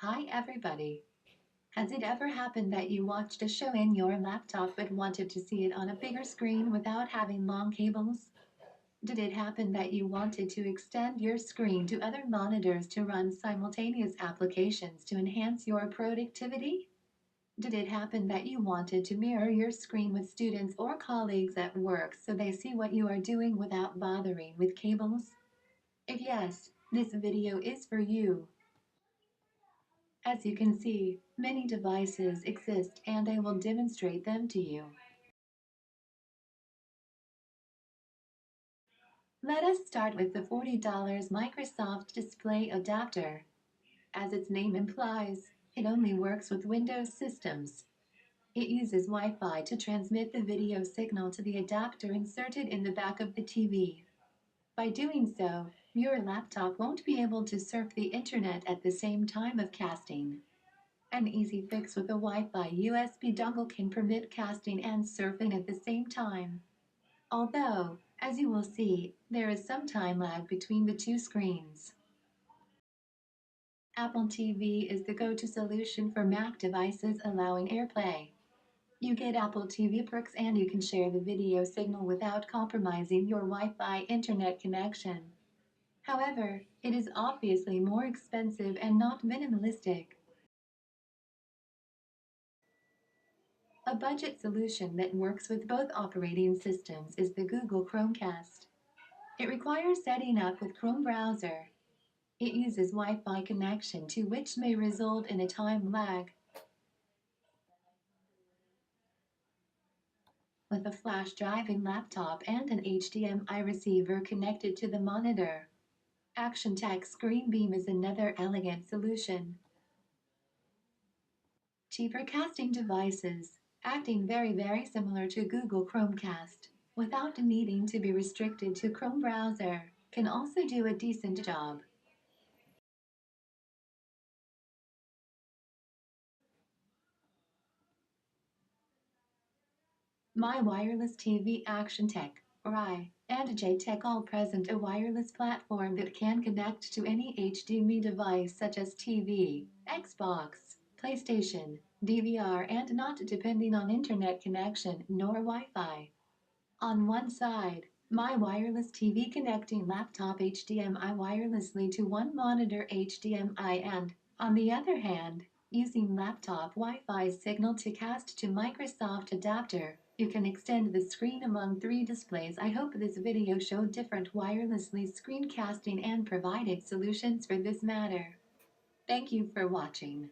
Hi everybody. Has it ever happened that you watched a show in your laptop but wanted to see it on a bigger screen without having long cables? Did it happen that you wanted to extend your screen to other monitors to run simultaneous applications to enhance your productivity? Did it happen that you wanted to mirror your screen with students or colleagues at work so they see what you are doing without bothering with cables? If yes, this video is for you. As you can see, many devices exist and I will demonstrate them to you. Let us start with the $40 Microsoft Display Adapter. As its name implies, it only works with Windows systems. It uses Wi-Fi to transmit the video signal to the adapter inserted in the back of the TV. By doing so, your laptop won't be able to surf the internet at the same time of casting. An easy fix with a Wi-Fi USB dongle can permit casting and surfing at the same time. Although, as you will see, there is some time lag between the two screens. Apple TV is the go-to solution for Mac devices allowing AirPlay. You get Apple TV perks and you can share the video signal without compromising your Wi-Fi internet connection. However, it is obviously more expensive and not minimalistic. A budget solution that works with both operating systems is the Google Chromecast. It requires setting up with Chrome browser. It uses Wi-Fi connection to which may result in a time lag. With a flash drive in laptop and an HDMI receiver connected to the monitor. Action Tech Screen Beam is another elegant solution. Cheaper casting devices, acting very similar to Google Chromecast, without needing to be restricted to Chrome browser, can also do a decent job. My Wireless TV Action Tech, RI, and JTech all present a wireless platform that can connect to any HDMI device such as TV, Xbox, PlayStation, DVR and not depending on internet connection nor Wi-Fi. On one side, my wireless TV connecting laptop HDMI wirelessly to one monitor HDMI and, on the other hand, using laptop Wi-Fi signal to cast to Microsoft adapter. You can extend the screen among 3 displays. I hope this video showed different wirelessly screencasting and provided solutions for this matter. Thank you for watching.